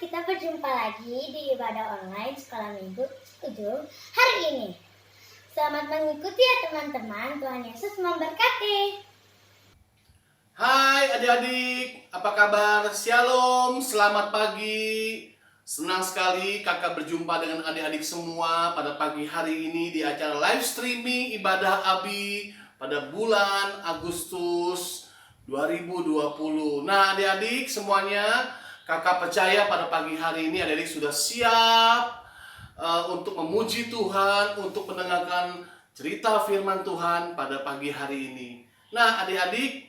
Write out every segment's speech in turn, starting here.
kita berjumpa lagi di ibadah online Sekolah Minggu 7 hari ini. Selamat mengikuti ya teman-teman, Tuhan Yesus memberkati. Hai adik-adik, apa kabar? Shalom, selamat pagi. Senang sekali kakak berjumpa dengan adik-adik semua pada pagi hari ini di acara live streaming ibadah Abi pada bulan Agustus 2020. Nah adik-adik semuanya, kakak percaya pada pagi hari ini adik-adik sudah siap untuk memuji Tuhan, untuk mendengarkan cerita firman Tuhan pada pagi hari ini. Nah adik-adik,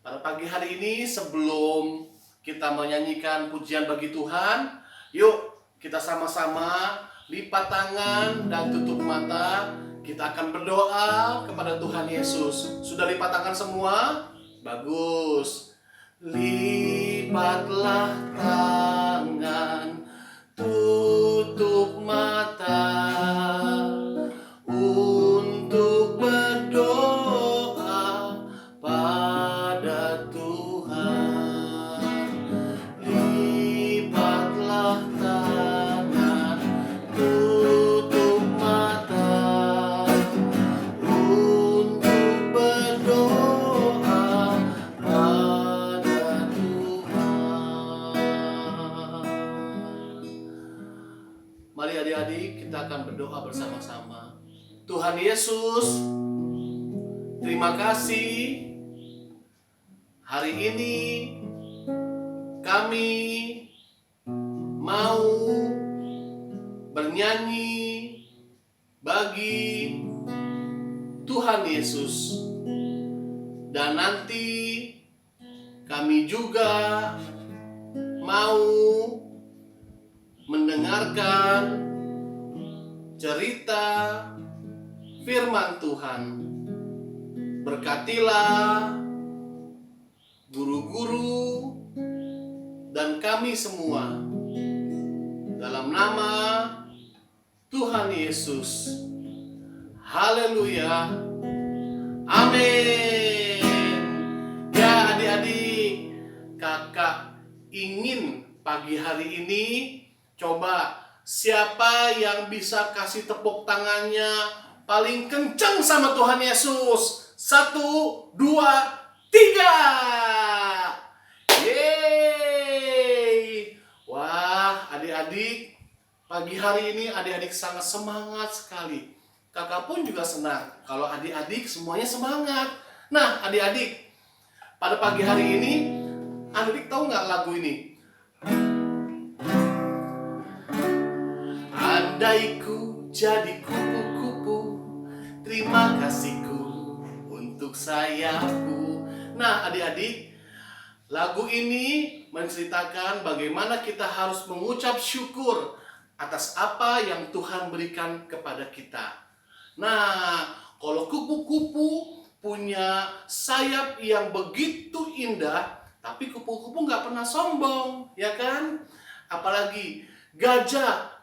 pada pagi hari ini sebelum kita menyanyikan pujian bagi Tuhan, yuk kita sama-sama lipat tangan dan tutup mata. Kita akan berdoa kepada Tuhan Yesus. Sudah lipat tangan semua? Bagus. Lipatlah tangan, tutup mata untuk berdoa pada Tuhan. Lipatlah tangan, tutup mata untuk berdoa pada Tuhan. Mari adik-adik kita akan berdoa bersama-sama. Tuhan Yesus, terima kasih hari ini kami mau bernyanyi bagi Tuhan Yesus. Dan nanti kami juga mau mendengarkan cerita firman Tuhan. Berkatilah guru-guru dan kami semua dalam nama Tuhan Yesus. Haleluya. Amin. Ya adik-adik, kakak ingin pagi hari ini coba siapa yang bisa kasih tepuk tangannya paling kencang sama Tuhan Yesus? 1, 2, 3. Yeay. Wah, adik-adik, pagi hari ini adik-adik sangat semangat sekali. Kakak pun juga senang kalau adik-adik semuanya semangat. Nah, adik-adik, pada pagi hari ini, adik-adik tahu nggak lagu ini? Andai ku jadi kupu-kupu, terima kasihku untuk sayapku. Nah adik-adik, lagu ini menceritakan bagaimana kita harus mengucap syukur atas apa yang Tuhan berikan kepada kita. Nah, kalau kupu-kupu punya sayap yang begitu indah, tapi kupu-kupu nggak pernah sombong, ya kan? Apalagi gajah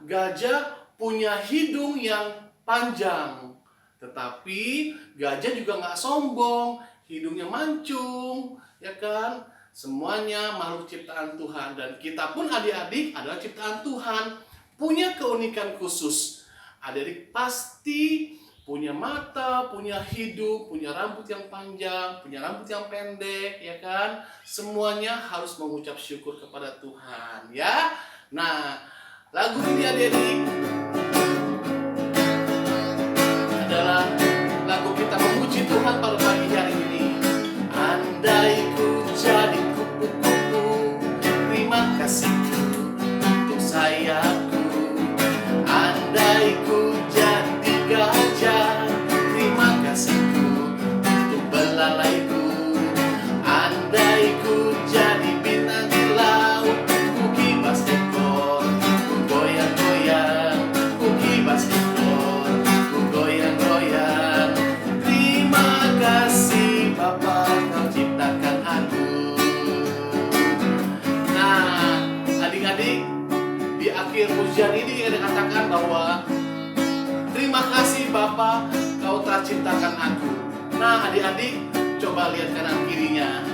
punya hidung yang panjang, tetapi gajah juga nggak sombong, hidungnya mancung, ya kan? Semuanya makhluk ciptaan Tuhan, dan kita pun adik-adik adalah ciptaan Tuhan, punya keunikan khusus. Adik-adik pasti punya mata, punya hidung, punya rambut yang panjang, punya rambut yang pendek, ya kan? Semuanya harus mengucap syukur kepada Tuhan, ya. Nah, lagu ini adik-adik adalah lagu kita memuji Tuhan pada pagi hari ini. Andai ku jadi kupu-kupu, terima kasihku untuk sayapku. Andai ku jadi gajah, terima kasihku untuk belalaiku. Andai ku jadi bintang di laut, ku kibas ekor, ku goyang-goyang, ku kibas ekor, ku goyang-goyang. Terima kasih Bapa, Kau ciptakan aku. Nah, adik-adik, di akhir pujian ini ada katakan bahwa terima kasih Bapa, Kau telah ciptakan aku. Nah, adik-adik, coba lihat kanan kirinya.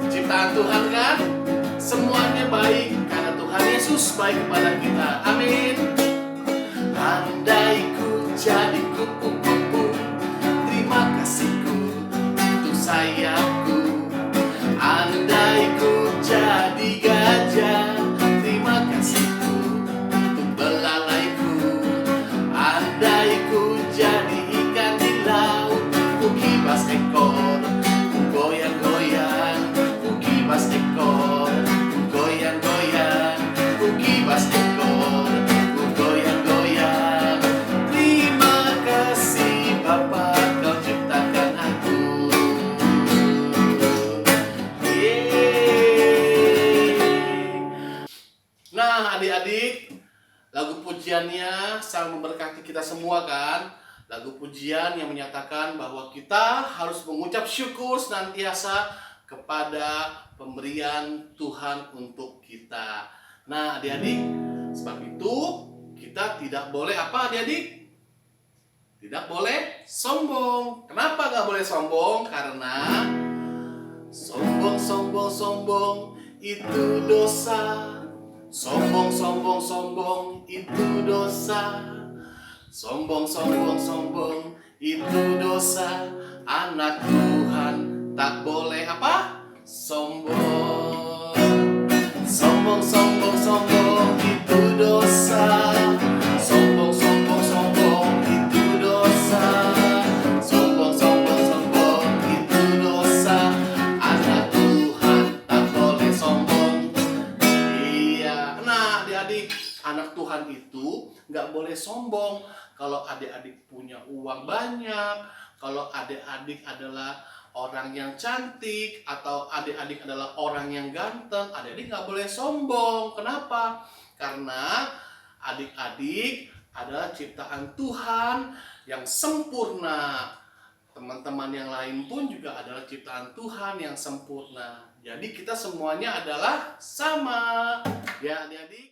Ciptaan Tuhan kan? Semuanya baik karena Yesus baik kepada kita. Amin. Andai ku jadi kupu-kupu, terima kasihku untuk sayapku. Andai ku jadi gajah, terima kasihku untuk belalaiku. Andai ku jadi ikan di laut, ku kibas ekor, ku goyang-goyang, ku kibas ekor, ku goyang-goyang, ku kibas ekor, ku goyang-goyang. Terima kasih Bapa, kau ciptakan aku. Nah, adik-adik, lagu pujiannya sangat memberkati kita semua kan? Lagu pujian yang menyatakan bahwa kita harus mengucap syukur senantiasa kepada pemberian Tuhan untuk kita. Nah, adik-adik, sebab itu kita tidak boleh apa, adik-adik? Tidak boleh sombong. Kenapa nggak boleh sombong? Karena sombong, sombong, sombong itu dosa. Sombong, sombong, sombong itu dosa. Sombong, sombong, sombong itu dosa. Anak Tuhan tak boleh apa? Sombong. Sombong, sombong, sombong itu dosa. Sombong, sombong, sombong itu dosa. Sombong, sombong, sombong itu dosa. Anak Tuhan tak boleh sombong. Iya, nah adik-adik, anak Tuhan itu nggak boleh sombong. Kalau adik-adik punya uang banyak, kalau adik-adik adalah orang yang cantik, atau adik-adik adalah orang yang ganteng, adik-adik nggak boleh sombong. Kenapa? Karena adik-adik adalah ciptaan Tuhan yang sempurna. Teman-teman yang lain pun juga adalah ciptaan Tuhan yang sempurna. Jadi kita semuanya adalah sama. Ya adik-adik.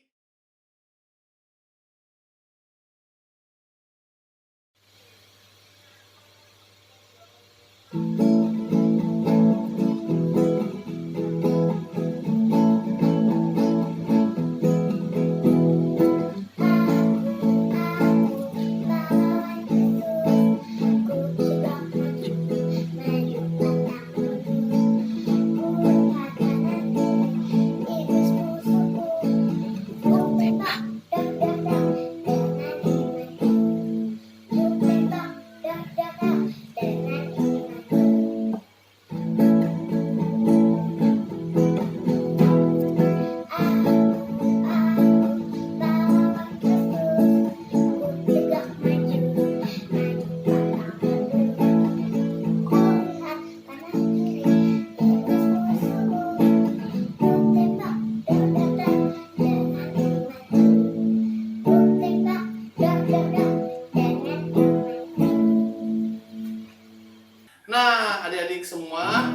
Nah, adik-adik semua,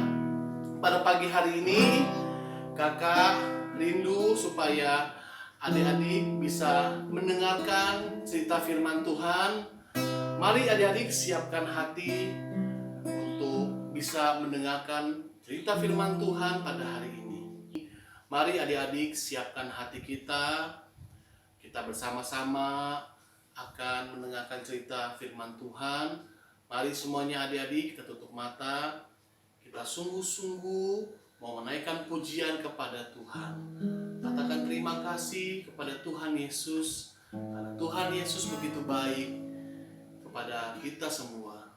pada pagi hari ini kakak rindu supaya adik-adik bisa mendengarkan cerita firman Tuhan. Mari adik-adik siapkan hati untuk bisa mendengarkan cerita firman Tuhan pada hari ini. Mari adik-adik siapkan hati kita. Kita bersama-sama akan mendengarkan cerita firman Tuhan. Mari semuanya adik-adik kita tutup mata. Kita sungguh-sungguh mau menaikkan pujian kepada Tuhan. Katakan terima kasih kepada Tuhan Yesus, karena Tuhan Yesus begitu baik kepada kita semua.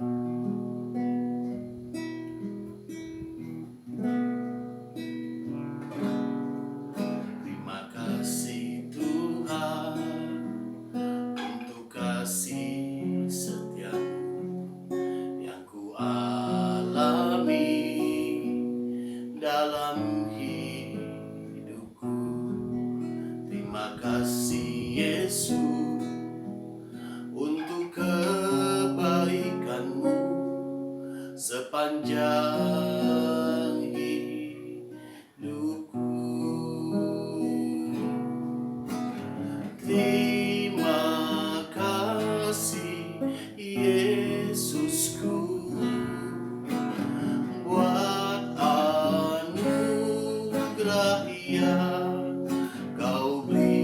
Terima kasih Tuhan untuk kasih setiamu yang ku alami dalam hidupku. Terima kasih Yesus untuk kebaikanmu sepanjang hidupku. Terima kasih Yesusku buat anugerah yang kau beri.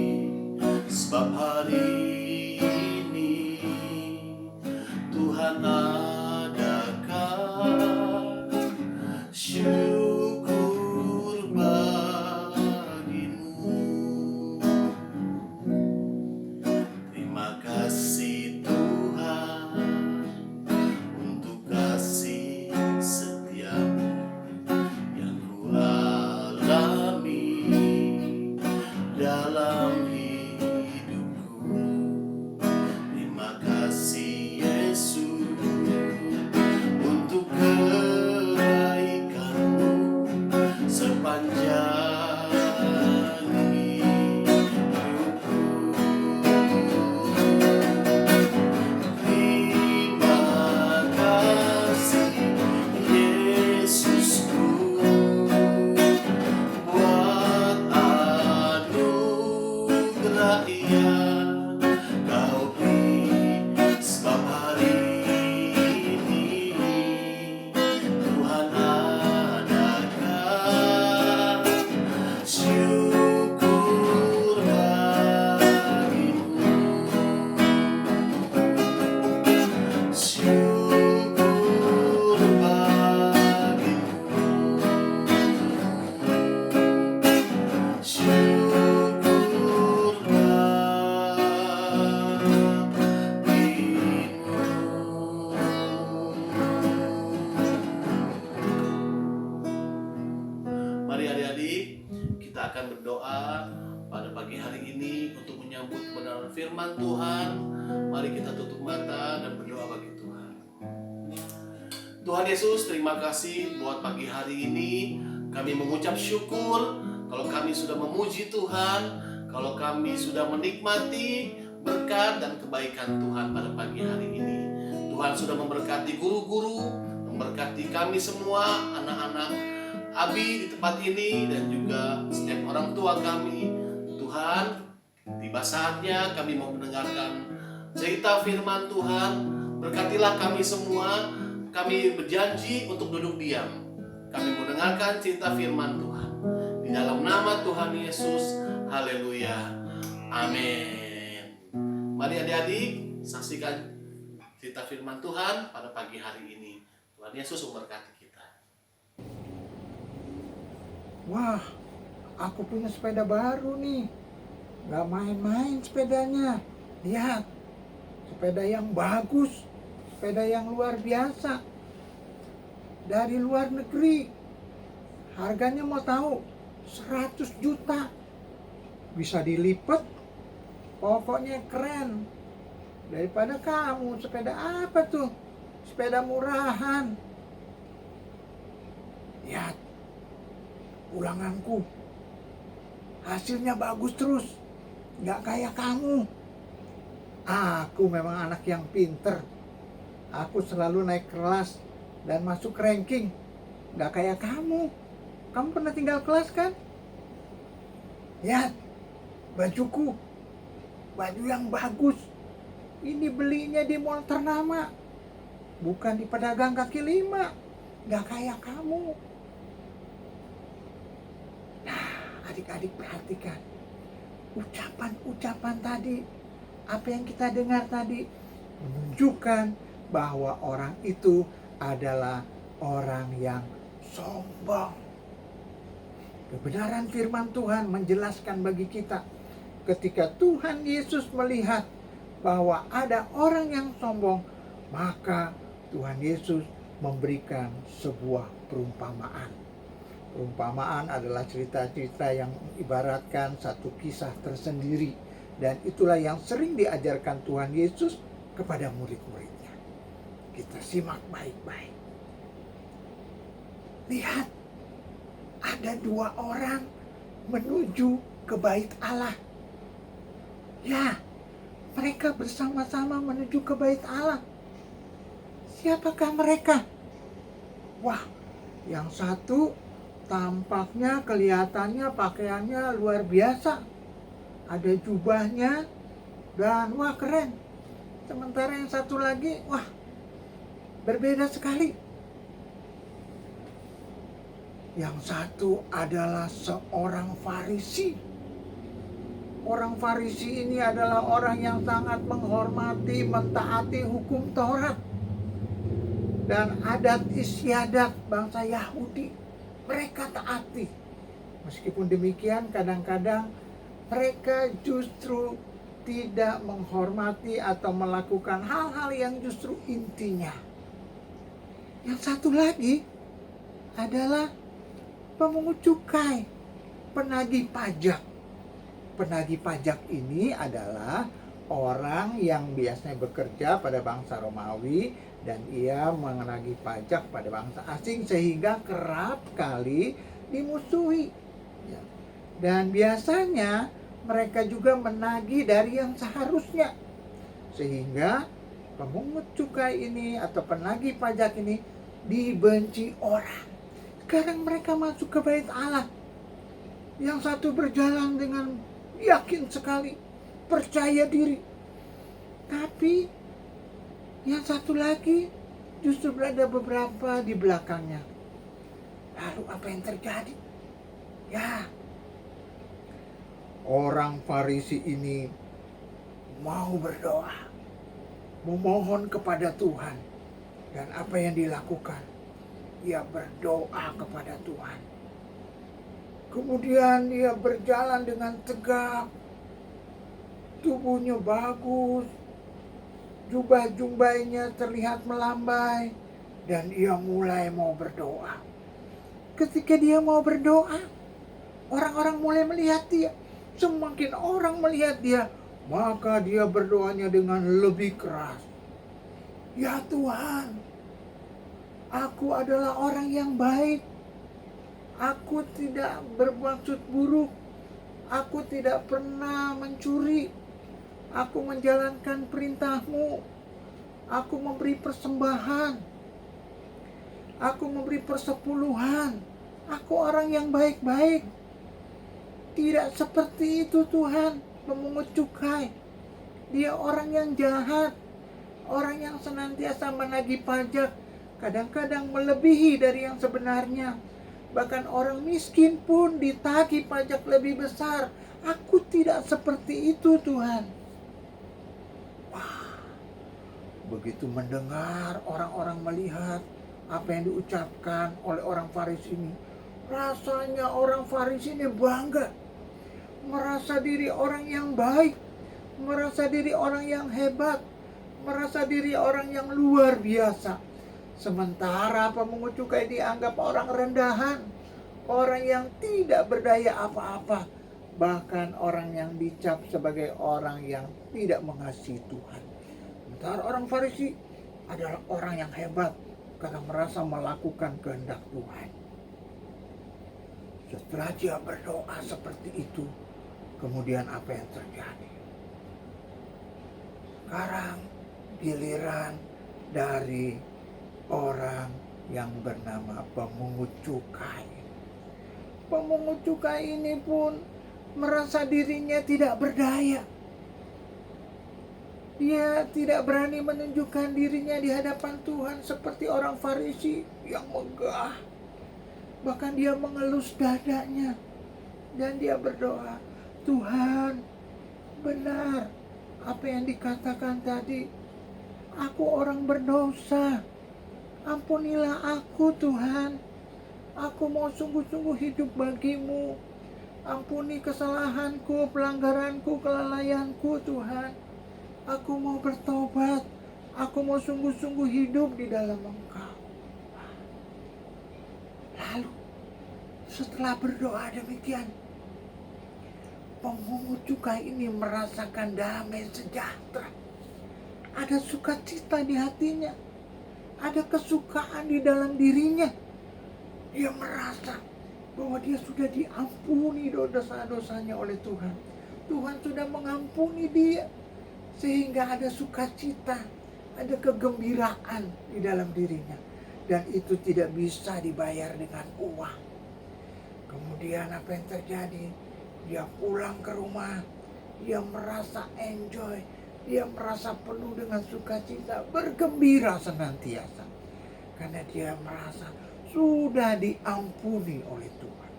syukurlah dirimu. Mari adik-adik, kita akan berdoa pada pagi hari ini untuk menyambut kebenaran firman Tuhan. Mari kita tutup mata dan berdoa bagi Tuhan. Tuhan Yesus, terima kasih buat pagi hari ini. Kami mengucap syukur kalau kami sudah memuji Tuhan, kalau kami sudah menikmati berkat dan kebaikan Tuhan pada pagi hari ini. Tuhan sudah memberkati guru-guru, memberkati kami semua, anak-anak Abi di tempat ini, dan juga setiap orang tua kami. Tuhan, tiba saatnya kami mau mendengarkan cerita firman Tuhan. Berkatilah kami semua. Kami berjanji untuk duduk diam. Kami mendengarkan cerita firman Tuhan. Di dalam nama Tuhan Yesus, haleluya, amin. Mari adik-adik, saksikan cerita firman Tuhan pada pagi hari ini. Tuhan Yesus memberkati kita. Wah, aku punya sepeda baru nih. Gak main-main sepedanya. Lihat, sepeda yang bagus, sepeda yang luar biasa. Dari luar negeri. Harganya mau tahu? 100 juta. Bisa dilipat. Pokoknya keren. Daripada kamu, sepeda apa tuh? Sepeda murahan. Lihat, ulanganku. Hasilnya bagus terus. Gak kayak kamu. Aku memang anak yang pinter. Aku selalu naik kelas dan masuk ranking. Gak kayak kamu. Kamu pernah tinggal kelas kan? Lihat, bajuku. Baju yang bagus. Ini belinya di mall ternama. Bukan di pedagang kaki lima. Gak kayak kamu. Nah, adik-adik perhatikan. Ucapan-ucapan tadi, apa yang kita dengar tadi, menunjukkan bahwa orang itu adalah orang yang sombong. Kebenaran firman Tuhan menjelaskan bagi kita, ketika Tuhan Yesus melihat bahwa ada orang yang sombong, maka Tuhan Yesus memberikan sebuah perumpamaan. Perumpamaan adalah cerita-cerita yang mengibaratkan satu kisah tersendiri. Dan itulah yang sering diajarkan Tuhan Yesus kepada murid-muridnya. Kita simak baik-baik. Lihat, ada 2 orang menuju ke bait Allah. Ya, mereka bersama-sama menuju ke bait Allah. Siapakah mereka? Wah, yang satu tampaknya, kelihatannya pakaiannya luar biasa. Ada jubahnya dan wah keren. Sementara yang satu lagi, wah berbeda sekali. Yang satu adalah seorang Farisi. Orang Farisi ini adalah orang yang sangat menghormati, mentaati hukum Taurat dan adat istiadat bangsa Yahudi. Mereka taati. Meskipun demikian, kadang-kadang mereka justru tidak menghormati atau melakukan hal-hal yang justru intinya. Yang satu lagi adalah pemungut cukai, penagih pajak. Penagih pajak ini adalah orang yang biasanya bekerja pada bangsa Romawi dan ia menagih pajak pada bangsa asing sehingga kerap kali dimusuhi. Dan biasanya mereka juga menagih dari yang seharusnya. Sehingga pemungut cukai ini atau penagih pajak ini dibenci orang. Sekarang mereka masuk ke bait Allah. Yang satu berjalan dengan yakin sekali, percaya diri. Tapi yang satu lagi justru berada beberapa di belakangnya. Lalu apa yang terjadi? Ya, orang Farisi ini mau berdoa, memohon kepada Tuhan. Dan apa yang dilakukan? Ia berdoa kepada Tuhan. Kemudian dia berjalan dengan tegap, tubuhnya bagus, jubah-jubahnya terlihat melambai, dan ia mulai mau berdoa. Ketika dia mau berdoa, orang-orang mulai melihat dia. Semakin orang melihat dia, maka dia berdoanya dengan lebih keras. Ya Tuhan, aku adalah orang yang baik. Aku tidak bermaksud buruk. Aku tidak pernah mencuri. Aku menjalankan perintah-Mu. Aku memberi persembahan. Aku memberi persepuluhan. Aku orang yang baik-baik. Tidak seperti itu Tuhan, pemungut cukai. Dia orang yang jahat. Orang yang senantiasa menagih pajak. Kadang-kadang melebihi dari yang sebenarnya. Bahkan orang miskin pun ditagih pajak lebih besar. Aku tidak seperti itu Tuhan. Wah, begitu mendengar orang-orang melihat apa yang diucapkan oleh orang Farisi ini, rasanya orang Farisi ini bangga. Merasa diri orang yang baik, merasa diri orang yang hebat, merasa diri orang yang luar biasa. Sementara pemungut cukai dianggap orang rendahan, orang yang tidak berdaya apa-apa, bahkan orang yang dicap sebagai orang yang tidak mengasihi Tuhan. Sementara orang Farisi adalah orang yang hebat karena merasa melakukan kehendak Tuhan. Setelah dia berdoa seperti itu, kemudian apa yang terjadi? Sekarang giliran dari orang yang bernama pemungut cukai. Pemungut cukai ini pun merasa dirinya tidak berdaya. Dia tidak berani menunjukkan dirinya di hadapan Tuhan seperti orang Farisi yang megah. Bahkan dia mengelus dadanya dan dia berdoa, Tuhan, benar apa yang dikatakan tadi. Aku orang berdosa. Ampunilah aku Tuhan. Aku mau sungguh-sungguh hidup bagimu. Ampuni kesalahanku, pelanggaranku, kelalaianku Tuhan. Aku mau bertobat. Aku mau sungguh-sungguh hidup di dalam Engkau. Lalu setelah berdoa demikian, pemungut cukai ini merasakan damai sejahtera. Ada sukacita di hatinya. Ada kesukaan di dalam dirinya. Dia merasa bahwa dia sudah diampuni dosa-dosanya oleh Tuhan. Tuhan sudah mengampuni dia. Sehingga ada sukacita, ada kegembiraan di dalam dirinya. Dan itu tidak bisa dibayar dengan uang. Kemudian apa yang terjadi? Dia pulang ke rumah. Dia merasa enjoy. Dia merasa penuh dengan sukacita, bergembira senantiasa. Karena dia merasa sudah diampuni oleh Tuhan.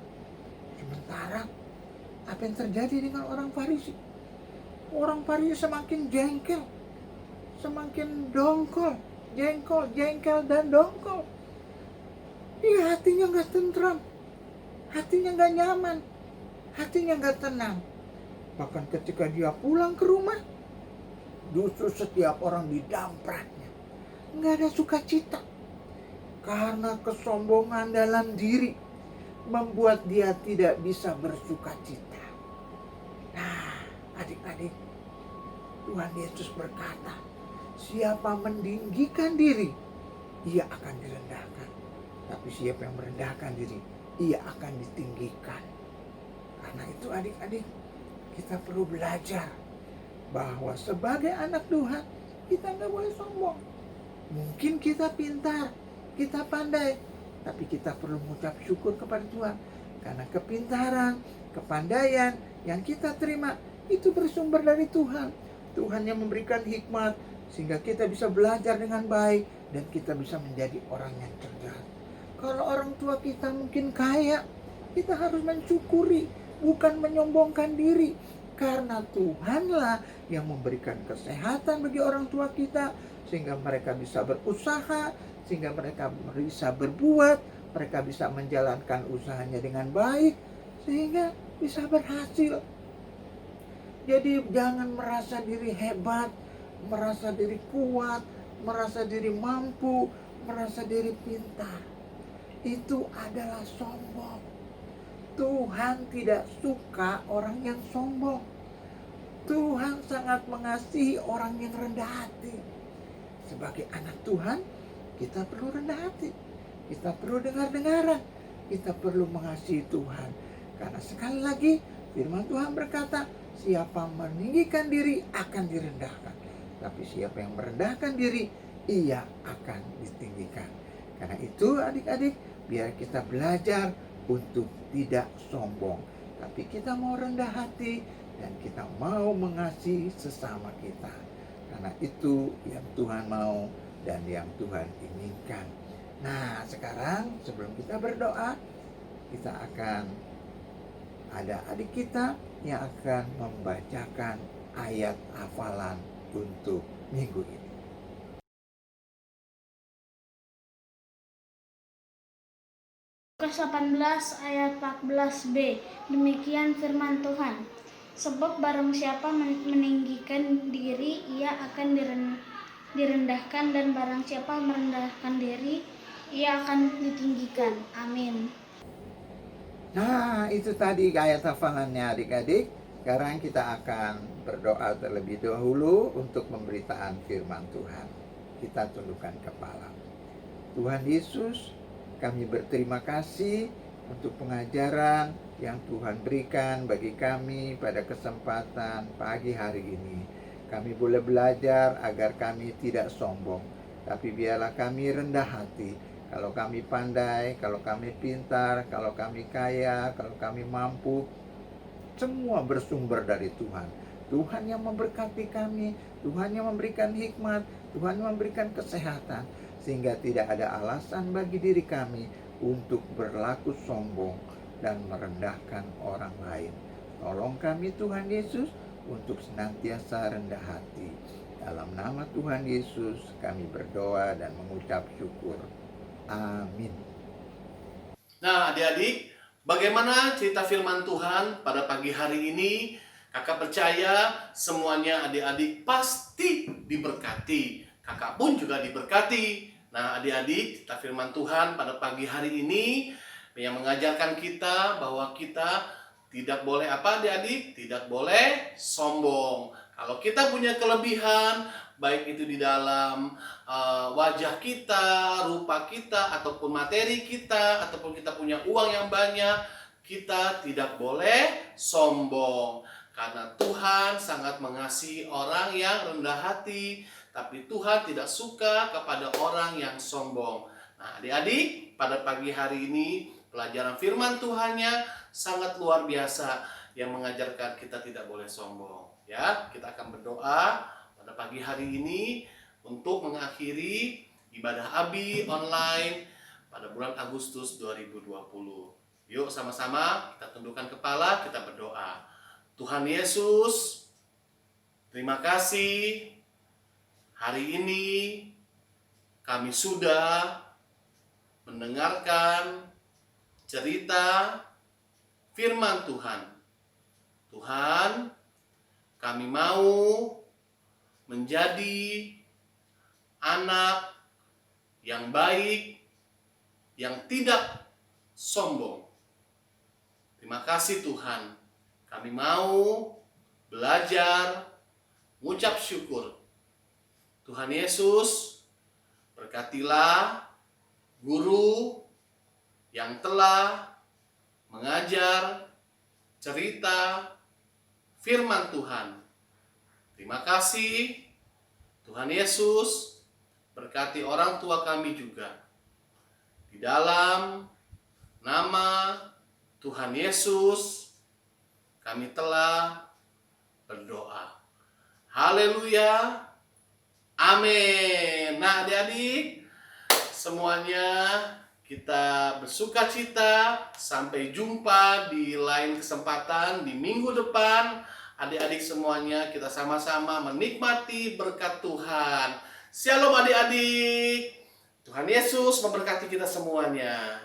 Sementara apa yang terjadi dengan orang Farisi? Orang Farisi semakin jengkel, semakin dongkol, jengkel dan dongkol. Dia hatinya gak tentram, hatinya gak nyaman, hatinya gak tenang. Bahkan ketika dia pulang ke rumah, justru setiap orang didampratnya. Nggak ada sukacita. Karena kesombongan dalam diri membuat dia tidak bisa bersukacita. Nah, adik-adik, Tuhan Yesus berkata, siapa meninggikan diri, ia akan direndahkan. Tapi siapa yang merendahkan diri, ia akan ditinggikan. Karena itu adik-adik, kita perlu belajar bahwa sebagai anak Tuhan kita nggak boleh sombong. Mungkin kita pintar, kita pandai, tapi kita perlu mengucap syukur kepada Tuhan karena kepintaran, kepandaian yang kita terima itu bersumber dari Tuhan. Tuhan yang memberikan hikmat sehingga kita bisa belajar dengan baik dan kita bisa menjadi orang yang cerdas. Kalau orang tua kita mungkin kaya, kita harus mensyukuri, bukan menyombongkan diri. Karena Tuhanlah yang memberikan kesehatan bagi orang tua kita, sehingga mereka bisa berusaha, sehingga mereka bisa berbuat, mereka bisa menjalankan usahanya dengan baik, sehingga bisa berhasil. Jadi jangan merasa diri hebat, merasa diri kuat, merasa diri mampu, merasa diri pintar. Itu adalah sombong. Tuhan tidak suka orang yang sombong. Tuhan sangat mengasihi orang yang rendah hati. Sebagai anak Tuhan, kita perlu rendah hati. Kita perlu dengar-dengaran. Kita perlu mengasihi Tuhan. Karena sekali lagi, firman Tuhan berkata, siapa meninggikan diri akan direndahkan. Tapi siapa yang merendahkan diri, ia akan ditinggikan. Karena itu adik-adik, biar kita belajar untuk tidak sombong. Tapi kita mau rendah hati dan kita mau mengasihi sesama kita. Karena itu yang Tuhan mau dan yang Tuhan inginkan. Nah, sekarang sebelum kita berdoa, kita akan ada adik kita yang akan membacakan ayat hafalan untuk minggu ini. Lukas 18 ayat 14b. Demikian firman Tuhan. Sebab barang siapa meninggikan diri, ia akan direndahkan, dan barang siapa merendahkan diri, ia akan ditinggikan. Amin. Nah, itu tadi ayat hafalannya adik-adik. Sekarang kita akan berdoa terlebih dahulu untuk pemberitaan firman Tuhan. Kita tundukkan kepala. Tuhan Yesus, kami berterima kasih untuk pengajaran yang Tuhan berikan bagi kami pada kesempatan pagi hari ini. Kami boleh belajar agar kami tidak sombong, tapi biarlah kami rendah hati. Kalau kami pandai, kalau kami pintar, kalau kami kaya, kalau kami mampu, semua bersumber dari Tuhan. Tuhan yang memberkati kami, Tuhan yang memberikan hikmat, Tuhan yang memberikan kesehatan, sehingga tidak ada alasan bagi diri kami untuk berlaku sombong dan merendahkan orang lain. Tolong kami Tuhan Yesus untuk senantiasa rendah hati. Dalam nama Tuhan Yesus kami berdoa dan mengucap syukur. Amin. Nah, adik-adik, bagaimana cerita firman Tuhan pada pagi hari ini? Kakak percaya semuanya adik-adik pasti diberkati. Kakak pun juga diberkati. Nah, adik-adik, cerita firman Tuhan pada pagi hari ini yang mengajarkan kita bahwa kita tidak boleh apa adik-adik? Tidak boleh sombong. Kalau kita punya kelebihan, baik itu di dalam wajah kita, rupa kita, ataupun materi kita, ataupun kita punya uang yang banyak, kita tidak boleh sombong. Karena Tuhan sangat mengasihi orang yang rendah hati, tapi Tuhan tidak suka kepada orang yang sombong. Nah, adik-adik, pada pagi hari ini pelajaran firman Tuhannya sangat luar biasa yang mengajarkan kita tidak boleh sombong. Ya, kita akan berdoa pada pagi hari ini untuk mengakhiri ibadah Abi online pada bulan Agustus 2020. Yuk sama-sama kita tundukkan kepala, kita berdoa. Tuhan Yesus, terima kasih hari ini kami sudah mendengarkan cerita firman Tuhan. Tuhan, kami mau menjadi anak yang baik, yang tidak sombong. Terima kasih Tuhan. Kami mau belajar, mengucap syukur. Tuhan Yesus, berkatilah guru yang telah mengajar cerita firman Tuhan. Terima kasih Tuhan Yesus, berkati orang tua kami juga. Di dalam nama Tuhan Yesus kami telah berdoa. Haleluya. Amin. Nah, adik-adik, semuanya kita bersuka cita. Sampai jumpa di lain kesempatan di minggu depan. Adik-adik semuanya, kita sama-sama menikmati berkat Tuhan. Shalom adik-adik. Tuhan Yesus memberkati kita semuanya.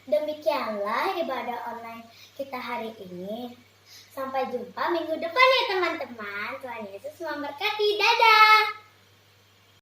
Demikianlah ibadah online kita hari ini. Sampai jumpa minggu depan ya teman-teman. Tuhan Yesus memberkati. Dadah.